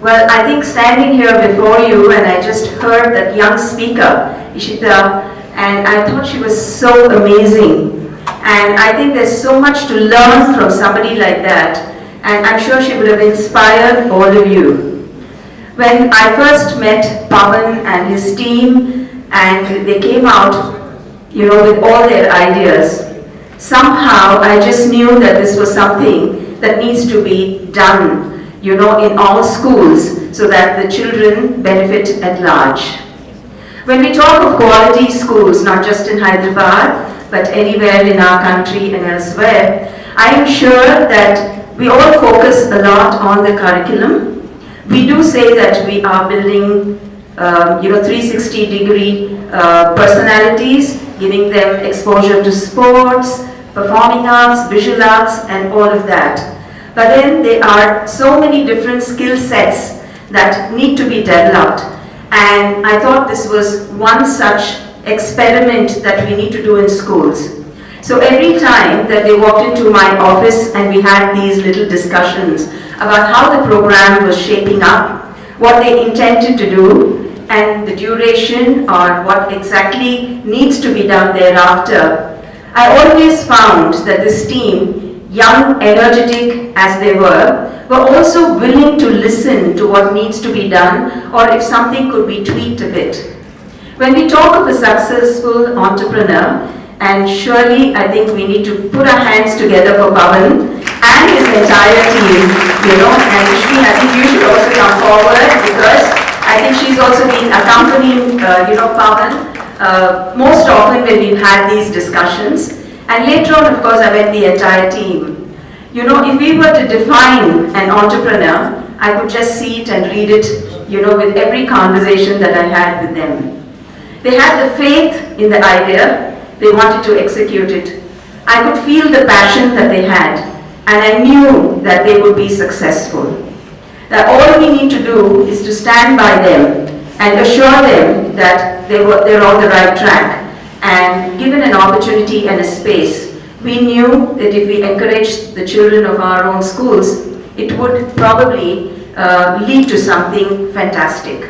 Well, I think standing here before you, and I just heard that young speaker, Ishita, and I thought she was so amazing. And I think there's so much to learn from somebody like that. And I'm sure she would have inspired all of you. When I first met Pawan and his team, and they came out, with all their ideas, somehow I just knew that this was something that needs to be done, in all schools, so that the children benefit at large. When we talk of quality schools, not just in Hyderabad, but anywhere in our country and elsewhere, I am sure that we all focus a lot on the curriculum. We do say that we are building 360-degree personalities, giving them exposure to sports, performing arts, visual arts, and all of that. But then there are so many different skill sets that need to be developed. And I thought this was one such experiment that we need to do in schools. So every time that they walked into my office and we had these little discussions about how the program was shaping up, what they intended to do, and the duration or what exactly needs to be done thereafter, I always found that this team, young, energetic as they were also willing to listen to what needs to be done or if something could be tweaked a bit. When we talk of a successful entrepreneur, and surely I think we need to put our hands together for Pawan and his entire team, and Ishmi, I think you should also come forward because I think she's also been accompanying, Pawan most often when we've had these discussions. And later on, of course, I met the entire team. If we were to define an entrepreneur, I could just see it and read it, with every conversation that I had with them. They had the faith in the idea. They wanted to execute it. I could feel the passion that they had, and I knew that they would be successful. That all we need to do is to stand by them and assure them that they're on the right track. And given an opportunity and a space, we knew that if we encouraged the children of our own schools, it would probably lead to something fantastic.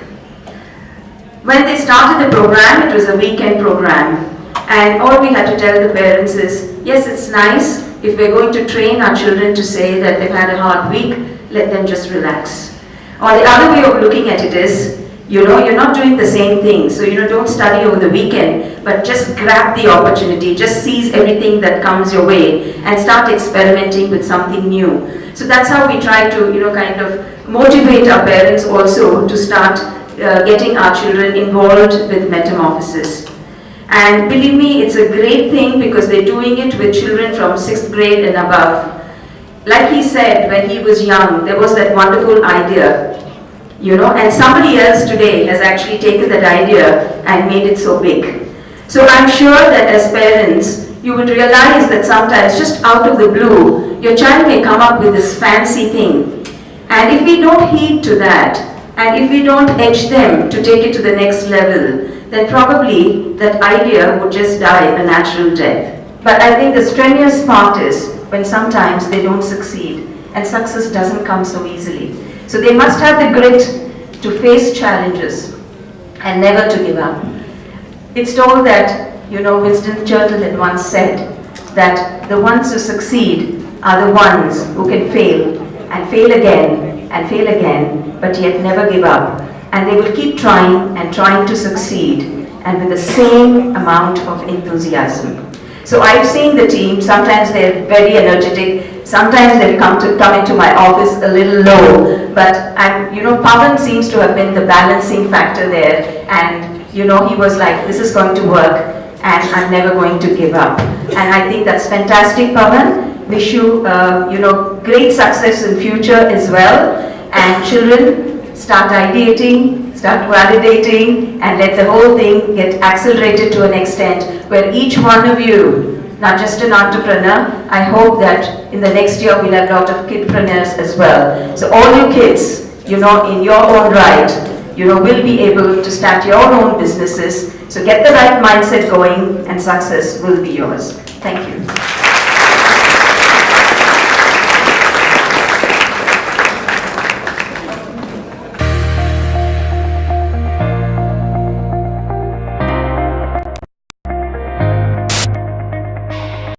When they started the program, it was a weekend program. And all we had to tell the parents is, yes, it's nice if we're going to train our children to say that they've had a hard week, let them just relax. Or the other way of looking at it is, you're not doing the same thing. So, don't study over the weekend, but just grab the opportunity, just seize everything that comes your way and start experimenting with something new. So that's how we try to, kind of motivate our parents also to start getting our children involved with Metamorphosis. And believe me, it's a great thing because they're doing it with children from 6th grade and above. Like he said, when he was young, there was that wonderful idea, and somebody else today has actually taken that idea and made it so big. So I'm sure that as parents, you would realize that sometimes just out of the blue, your child may come up with this fancy thing. And if we don't heed to that, and if we don't edge them to take it to the next level, then probably that idea would just die a natural death. But I think the strenuous part is when sometimes they don't succeed, and success doesn't come so easily. So they must have the grit to face challenges and never to give up. It's told that, Winston Churchill had once said that the ones who succeed are the ones who can fail and fail again, but yet never give up. And they will keep trying and trying to succeed, and with the same amount of enthusiasm. So I've seen the team, sometimes they're very energetic, sometimes they'll come into my office a little low, but Pawan seems to have been the balancing factor there, and he was like, this is going to work, and I'm never going to give up. And I think that's fantastic, Pawan. Wish you, great success in future as well, and children, start ideating, start validating, and let the whole thing get accelerated to an extent where each one of you, not just an entrepreneur, I hope that in the next year we'll have a lot of kidpreneurs as well. So all you kids, in your own right, will be able to start your own businesses. So get the right mindset going and success will be yours. Thank you.